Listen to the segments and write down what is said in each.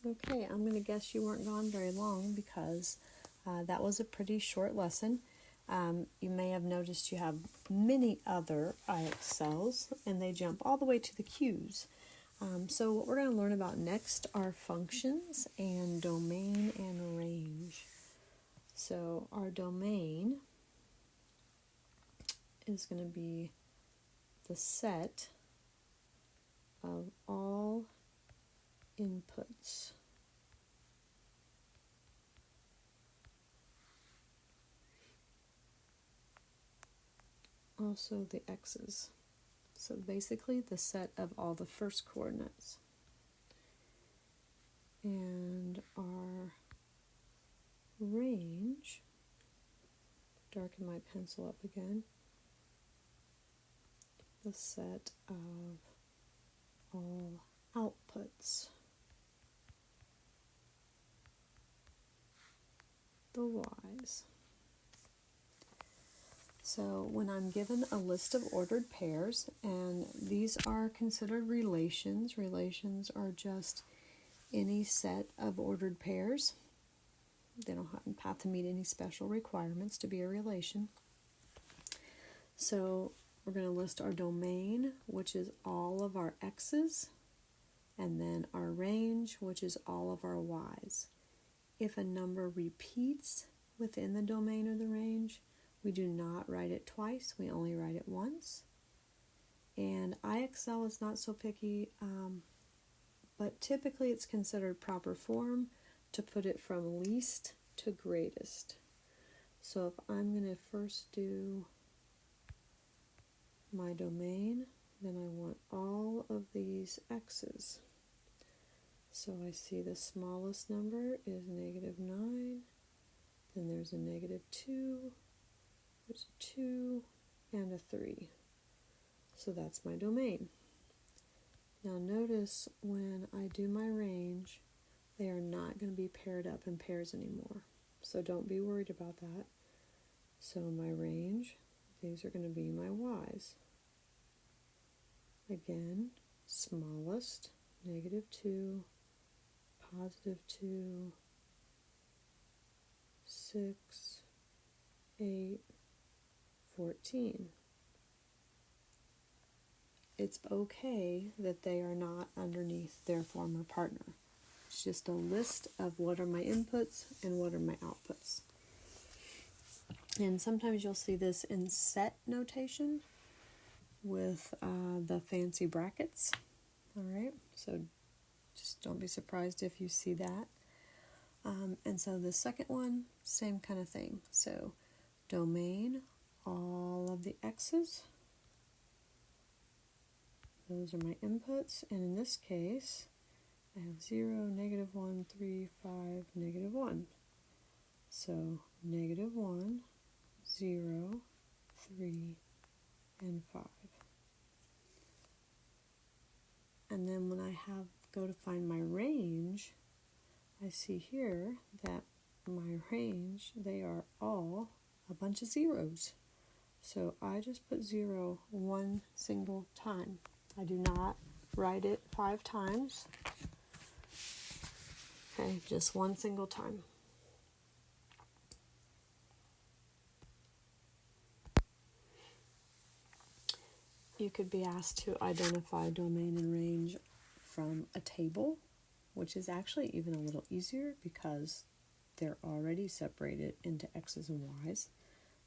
Okay, I'm going to guess you weren't gone very long because that was a pretty short lesson. You may have noticed you have many other IX cells, and they jump all the way to the Q's. So what we're going to learn about next are functions and domain and range. So our domain is going to be the set of all inputs. Also the x's. So basically the set of all the first coordinates. And our range, darken my pencil up again, the set of all outputs, the y's. So when I'm given a list of ordered pairs, and these are considered relations, relations are just any set of ordered pairs. They don't have to meet any special requirements to be a relation. So we're going to list our domain, which is all of our x's, and then our range, which is all of our y's. If a number repeats within the domain or the range, we do not write it twice, we only write it once. And IXL is not so picky, but typically it's considered proper form to put it from least to greatest. So if I'm going to first do my domain, then I want all of these x's. So I see the smallest number is -9, then there's a -2, there's a 2, and a 3. So that's my domain. Now notice when I do my range, they are not going to be paired up in pairs anymore. So don't be worried about that. So my range, these are going to be my y's. Again, smallest, -2, +2, 6, 8, 14. It's okay that they are not underneath their former partner. It's just a list of what are my inputs and what are my outputs. And sometimes you'll see this in set notation with the fancy brackets. All right, so just don't be surprised if you see that. And so the second one, same kind of thing. So domain, all of the x's. Those are my inputs, and in this case, I have 0, -1, 3, 5, -1. So -1, 0, 3, and 5. And then when I go to find my range, I see here that my range, they are all a bunch of zeros. So I just put 0 one single time. I do not write it 5 times. Okay, just one single time. You could be asked to identify domain and range from a table, which is actually even a little easier because they're already separated into x's and y's.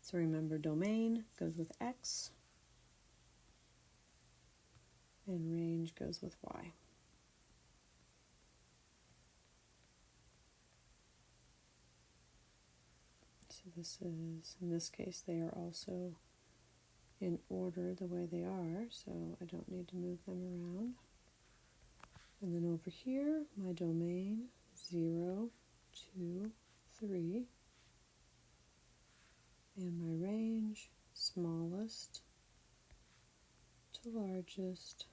So remember, domain goes with x, and range goes with y. So this is, in this case, they are also in order the way they are, so I don't need to move them around. And then over here, my domain, 0, 2, 3, and my range, smallest to largest.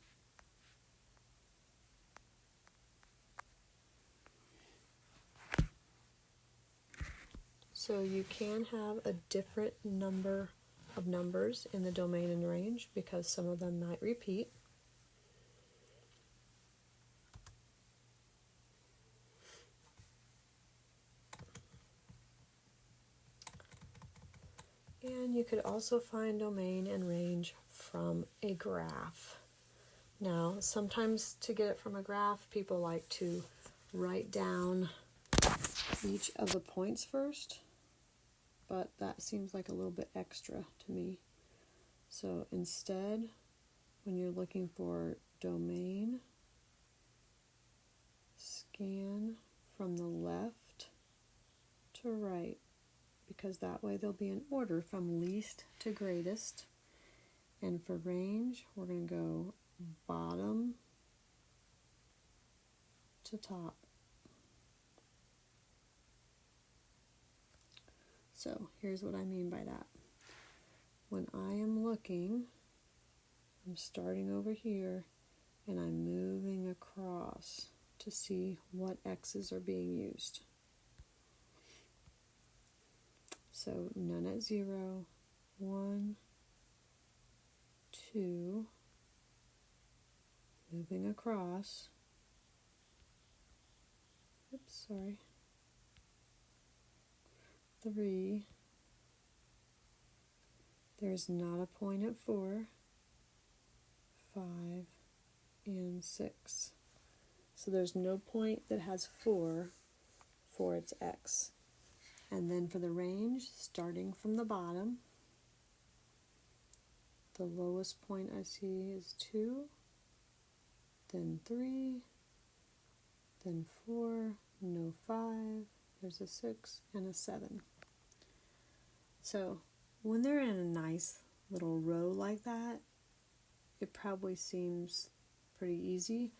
So you can have a different number of numbers in the domain and range because some of them might repeat. And you could also find domain and range from a graph. Now, sometimes to get it from a graph, people like to write down each of the points first, but that seems like a little bit extra to me. So instead, when you're looking for domain, scan from the left to right, because that way they'll be in order from least to greatest. And for range, we're going to go bottom to top. So here's what I mean by that. When I am looking, I'm starting over here and I'm moving across to see what x's are being used. So none at 0, 1, 2, moving across. Oops, sorry. 3. There's not a point at 4, 5, and 6. So there's no point that has 4 for its x. And then for the range, starting from the bottom, the lowest point I see is 2, then 3, then 4, no 5, there's a 6, and a 7. So when they're in a nice little row like that, it probably seems pretty easy,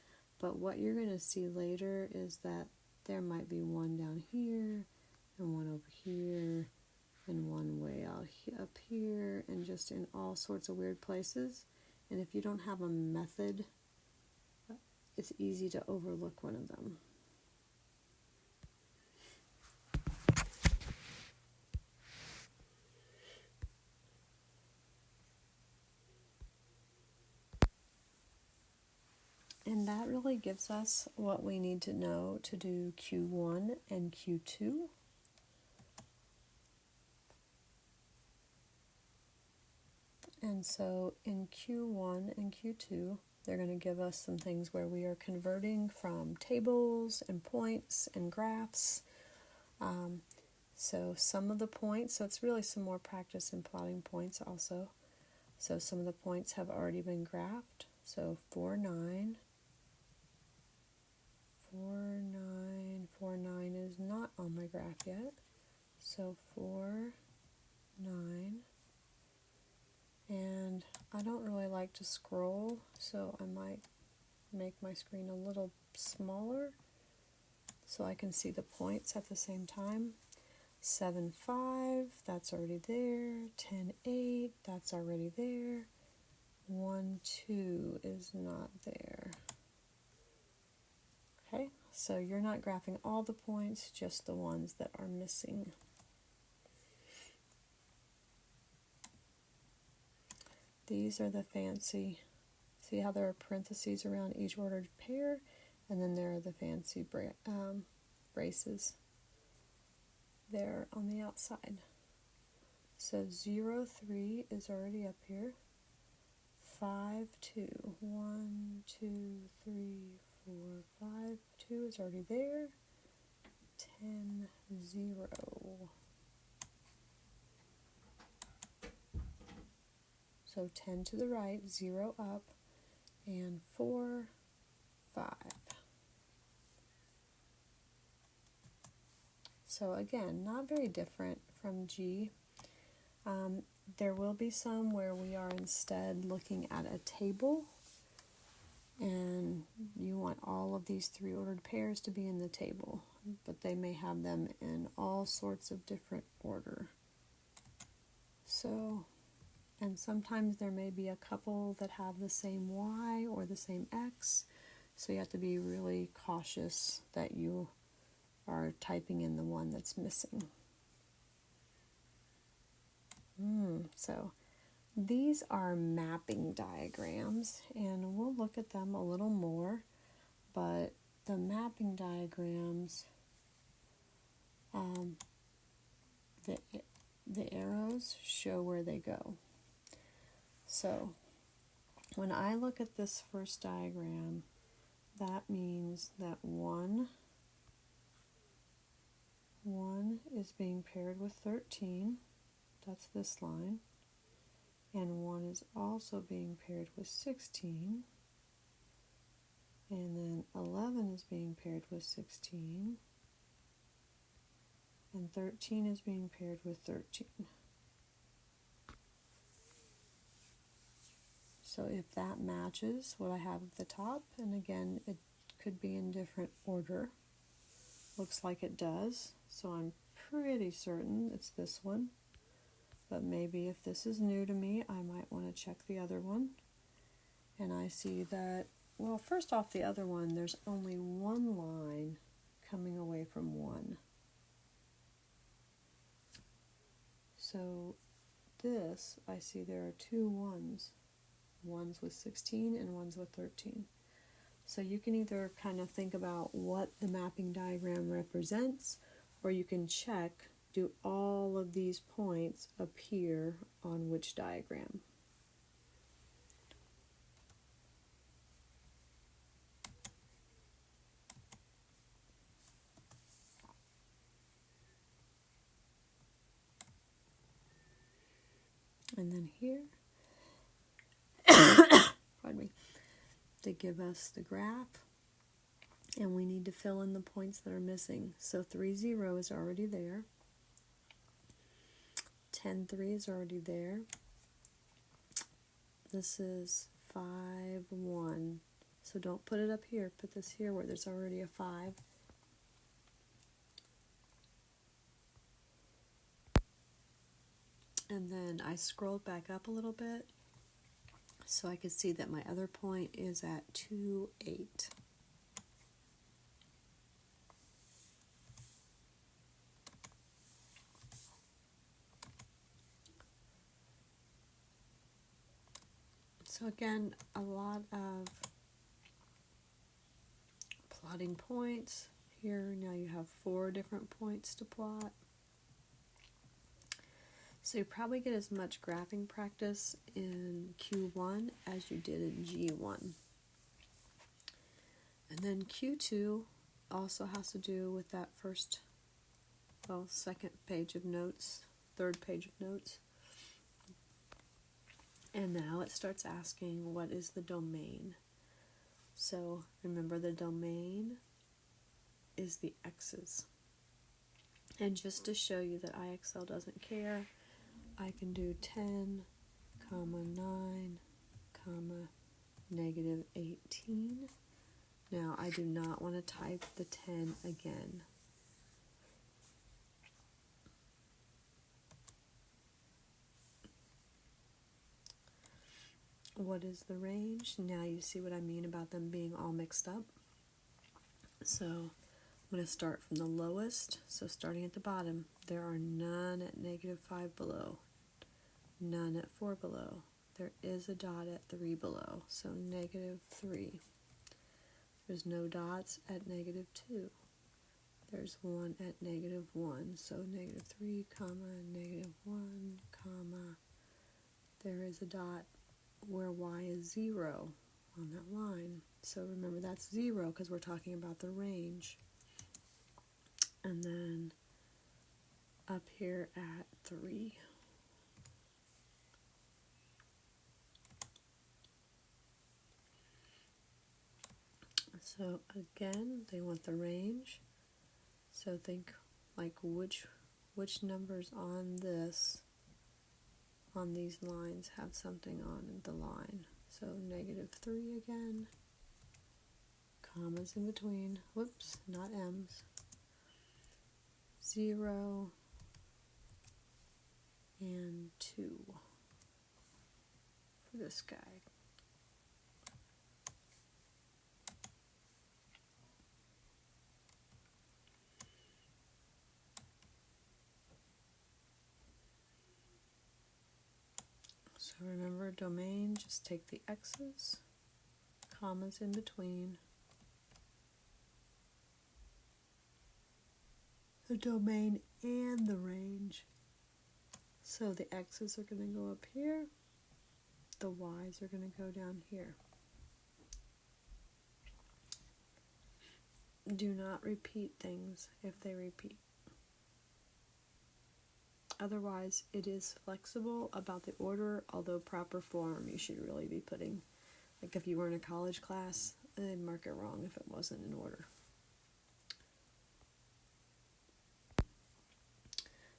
but what you're going to see later is that there might be one down here, and one over here, and one way out up here, and just in all sorts of weird places. And if you don't have a method, it's easy to overlook one of them. And that really gives us what we need to know to do Q1 and Q2. And so in Q1 and Q2, they're going to give us some things where we are converting from tables and points and graphs. So some of the points, so it's really some more practice in plotting points also. So some of the points have already been graphed. So 4, 9. 4, 9, 4, 9 is not on my graph yet. So 4, 9. And I don't really like to scroll, so I might make my screen a little smaller so I can see the points at the same time. 7, 5, that's already there. 10, 8, that's already there. 1, 2 is not there. Okay, so you're not graphing all the points, just the ones that are missing. These are the fancy, see how there are parentheses around each ordered pair, and then there are the fancy braces there on the outside. So 0, 3 is already up here. 5, 2, 1, 2, 3, 4, 5, 2 is already there. 10, 0. So 10 to the right, 0 up, and 4, 5. So again, not very different from G. There will be some where we are instead looking at a table, and you want all of these 3 ordered pairs to be in the table, but they may have them in all sorts of different order. So, and sometimes there may be a couple that have the same Y or the same X, so you have to be really cautious that you are typing in the one that's missing. So these are mapping diagrams, and we'll look at them a little more, but the mapping diagrams, the arrows show where they go. So when I look at this first diagram, that means that 1 is being paired with 13, that's this line, and 1 is also being paired with 16, and then 11 is being paired with 16, and 13 is being paired with 13. So if that matches what I have at the top, and again, it could be in different order, looks like it does, so I'm pretty certain it's this one. But maybe if this is new to me, I might want to check the other one. And I see that, well, first off, the other one, there's only one line coming away from 1. So this, I see there are 2 1s. One's with 16 and one's with 13. So you can either kind of think about what the mapping diagram represents, or you can check, do all of these points appear on which diagram? And then here, pardon me, they give us the graph, and we need to fill in the points that are missing. So 3, 0 is already there. 10, 3 is already there. This is 5, 1. So don't put it up here. Put this here where there's already a 5. And then I scrolled back up a little bit so I could see that my other point is at 2, 8. So again, a lot of plotting points. Here now you have 4 different points to plot. So you probably get as much graphing practice in Q1 as you did in G1. And then Q2 also has to do with that first, well, second page of notes, third page of notes. And now it starts asking, what is the domain? So remember, the domain is the x's. And just to show you that IXL doesn't care, I can do 10, comma 9, comma negative 18. Now I do not want to type the 10 again. What is the range? Now you see what I mean about them being all mixed up. So I'm going to start from the lowest. So starting at the bottom, there are none at negative 5 below, none at 4 below. There is a dot at 3 below, so negative 3. There's no dots at negative 2. There's one at negative 1, so negative 3, comma, negative 1, comma. There is a dot where y is 0 on that line. So remember, that's 0 because we're talking about the range. And then up here at 3. So again, they want the range. So think like which numbers on these lines have something on the line. So negative 3 again, commas in between, whoops, not m's, 0 and 2 for this guy. So remember, domain, just take the x's, commas in between, the domain and the range. So the x's are going to go up here, the y's are going to go down here. Do not repeat things if they repeat. Otherwise, it is flexible about the order, although proper form you should really be putting. Like if you were in a college class, they'd mark it wrong if it wasn't in order.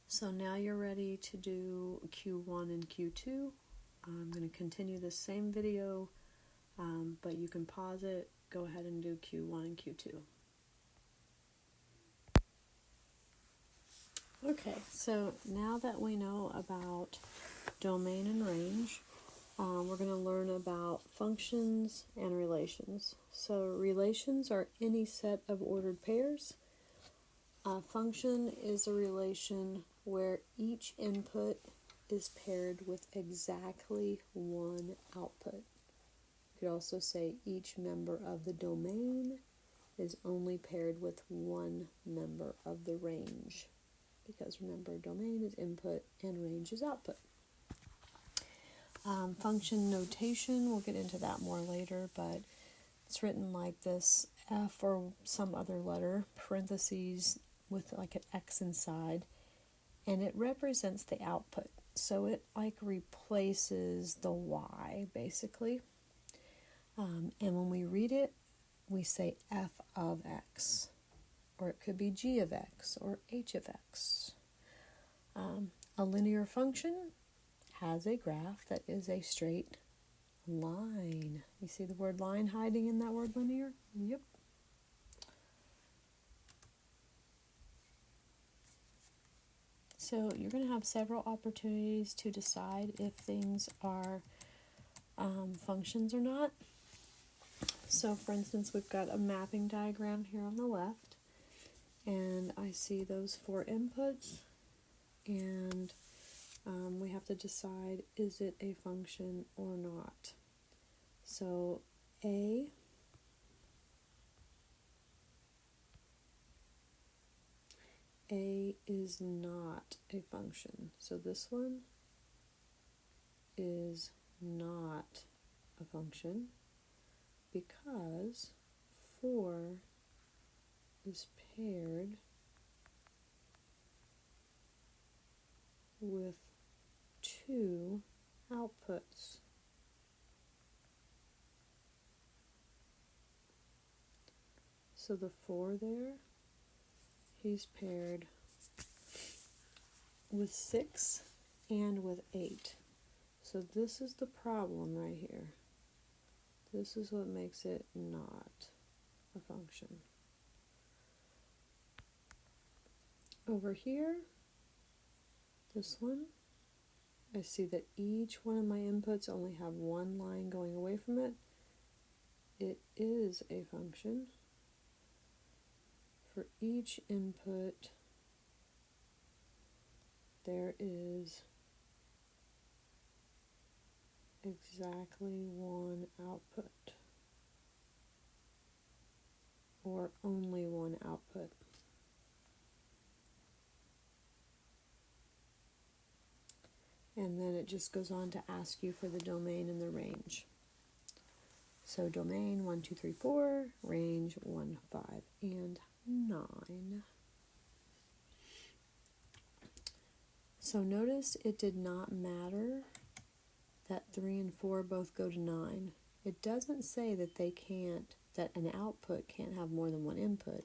So now you're ready to do Q1 and Q2. I'm going to continue this same video, but you can pause it, go ahead and do Q1 and Q2. Okay, so now that we know about domain and range, we're going to learn about functions and relations. So relations are any set of ordered pairs. A function is a relation where each input is paired with exactly one output. You could also say each member of the domain is only paired with one member of the range. Because remember, domain is input and range is output. Function notation, we'll get into that more later, but it's written like this: F or some other letter, parentheses with like an X inside, and it represents the output. So it like replaces the Y, basically. And when we read it, we say F of X. Or it could be G of X or H of X. A linear function has a graph that is a straight line. You see the word line hiding in that word linear? Yep. So you're going to have several opportunities to decide if things are functions or not. So for instance, we've got a mapping diagram here on the left. And I see those 4 inputs, and we have to decide, is it a function or not? So A is not a function. So this one is not a function because 4 is paired with 2 outputs. So the 4 there, he's paired with 6 and with 8. So this is the problem right here. This is what makes it not a function. Over here, this one, I see that each one of my inputs only have one line going away from it. It is a function. For each input, there is exactly one output, or only one output. And then it just goes on to ask you for the domain and the range. So domain 1, 2, 3, 4, range 1, 5, and 9. So notice it did not matter that 3 and 4 both go to 9. It doesn't say that that an output can't have more than one input.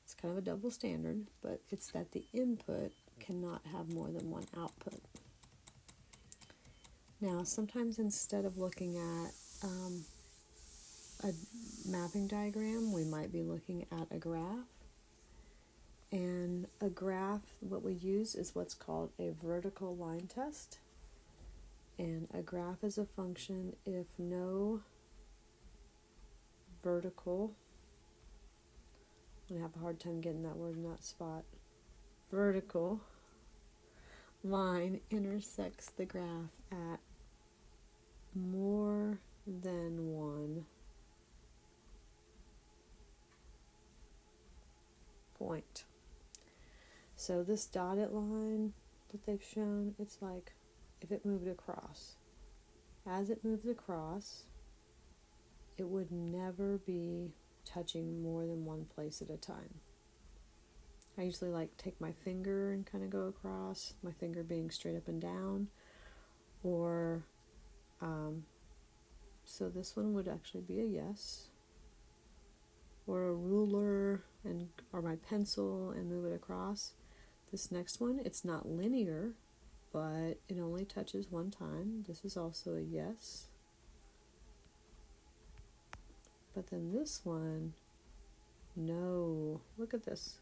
It's kind of a double standard, but it's that the input cannot have more than one output. Now, sometimes instead of looking at a mapping diagram, we might be looking at a graph. And a graph, what we use is what's called a vertical line test. And a graph is a function if no vertical, I'm going to have a hard time getting that word in that spot, vertical line intersects the graph at more than one point. So this dotted line that they've shown, it's like if it moved across. As it moves across, it would never be touching more than one place at a time. I usually like take my finger and kind of go across, my finger being straight up and down, or so this one would actually be a yes, or a ruler and or my pencil and move it across. This next one, it's not linear, but it only touches one time. This is also a yes. But then this one, no. Look at this.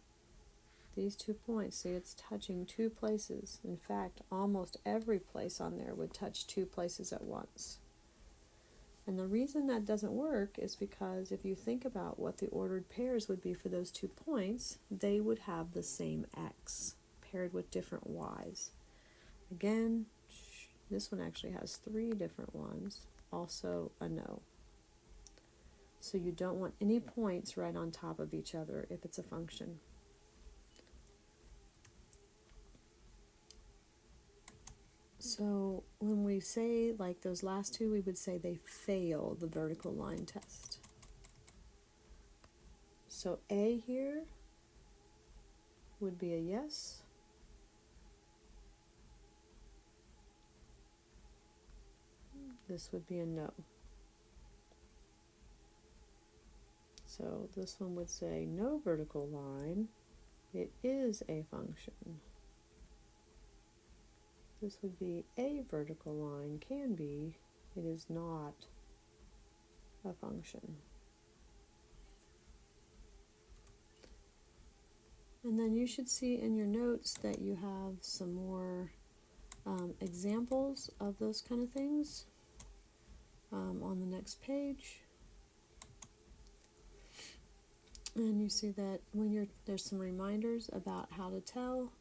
These 2 points, see, it's touching 2 places. In fact, almost every place on there would touch 2 places at once. And the reason that doesn't work is because if you think about what the ordered pairs would be for those 2 points, they would have the same x paired with different y's. Again, this one actually has 3 different ones, also a no. So you don't want any points right on top of each other if it's a function. So when we say like those last 2, we would say they fail the vertical line test. So A here would be a yes. This would be a no. So this one would say no vertical line. It is a function. This would be a vertical line, can be, it is not a function. And then you should see in your notes that you have some more examples of those kind of things on the next page. And you see that when there's some reminders about how to tell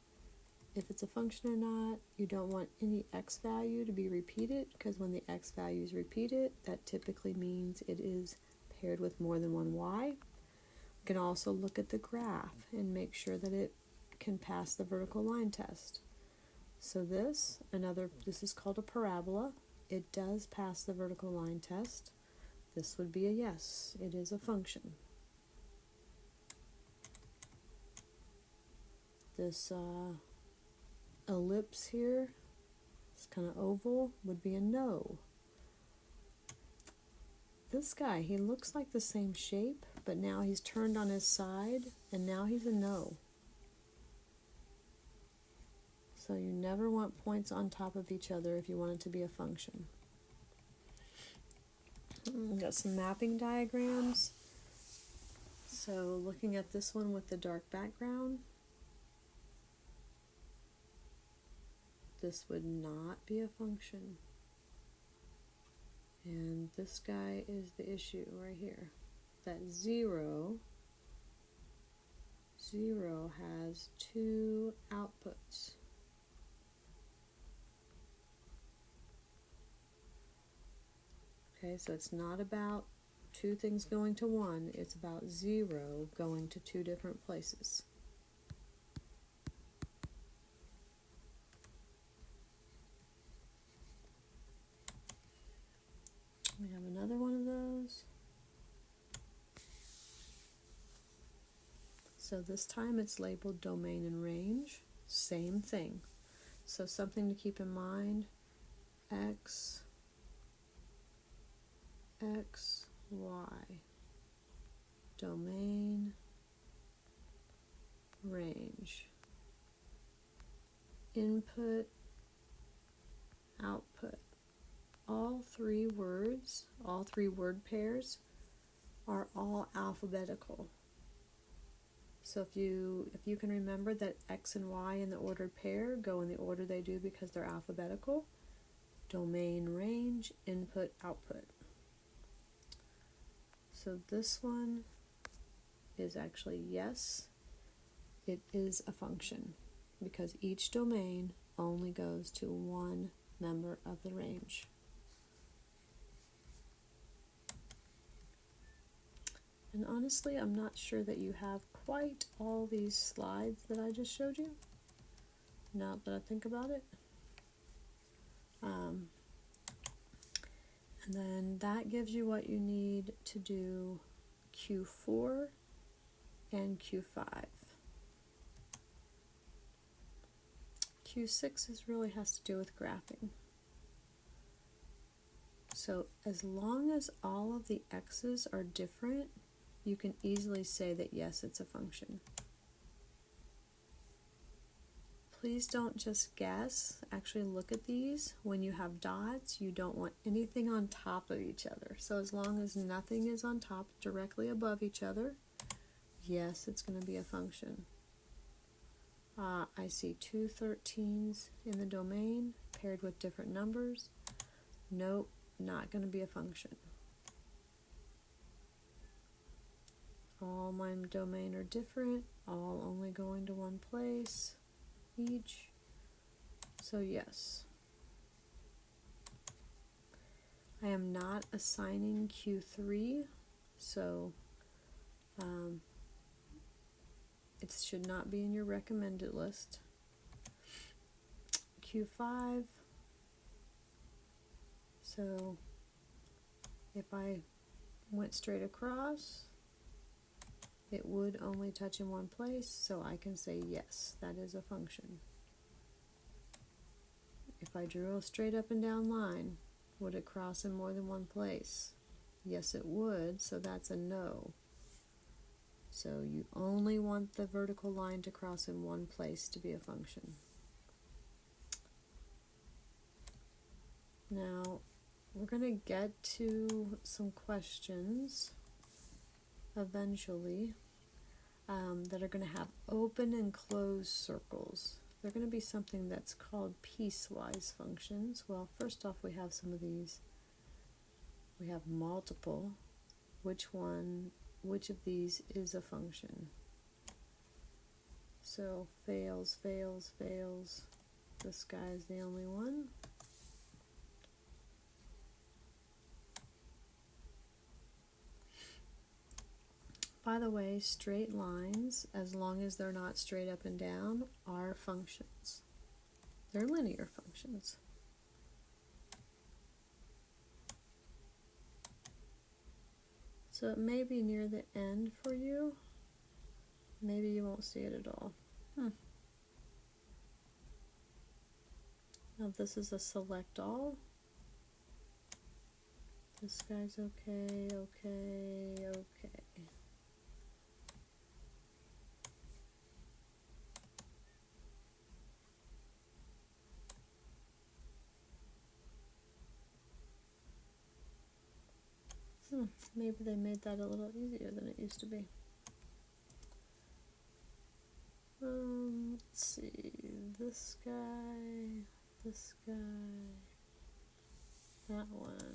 if it's a function or not. You don't want any x value to be repeated, because when the x value is repeated, that typically means it is paired with more than one y. You can also look at the graph and make sure that it can pass the vertical line test. So this is called a parabola. It does pass the vertical line test. This would be a yes. It is a function. This ellipse here, it's kind of oval, would be a no. This guy, he looks like the same shape, but now he's turned on his side, and now he's a no. So you never want points on top of each other if you want it to be a function. We've got some mapping diagrams. So looking at this one with the dark background, this would not be a function. And this guy is the issue right here. That 0 has 2 outputs. Okay, so it's not about 2 things going to 1, it's about 0 going to 2 different places. We have another one of those. So this time it's labeled domain and range. Same thing. So something to keep in mind, x, y, domain, range, input, output. All 3 words, all 3 word pairs are all alphabetical. So if you can remember that x and y in the ordered pair go in the order they do because they're alphabetical, domain, range, input, output. So this one is actually yes, it is a function, because each domain only goes to one member of the range. And honestly, I'm not sure that you have quite all these slides that I just showed you. now that I think about it. And then that gives you what you need to do Q4 and Q5. Q6 really has to do with graphing. So as long as all of the x's are different, you can easily say that yes, it's a function. Please don't just guess. Actually look at these. When you have dots, you don't want anything on top of each other. So as long as nothing is on top directly above each other, yes, it's going to be a function. I see 2 13s in the domain paired with different numbers. Nope, not going to be a function. All my domain are different, all only going to one place each. So yes. I am not assigning Q3, so it should not be in your recommended list. Q5, so if I went straight across, it would only touch in one place, so I can say yes, that is a function. If I drew a straight up and down line, would it cross in more than one place? Yes, it would, so that's a no. So you only want the vertical line to cross in one place to be a function. Now, we're going to get to some questions eventually that are going to have open and closed circles. They're going to be something that's called piecewise functions. Well, first off, we have some of these. We have multiple. Which of these is a function? So fails, fails, fails. This guy is the only one. By the way, straight lines, as long as they're not straight up and down, are functions. They're linear functions. So it may be near the end for you. Maybe you won't see it at all. Now this is a select all. This guy's okay, okay, okay. Maybe they made that a little easier than it used to be. Let's see, this guy, that one.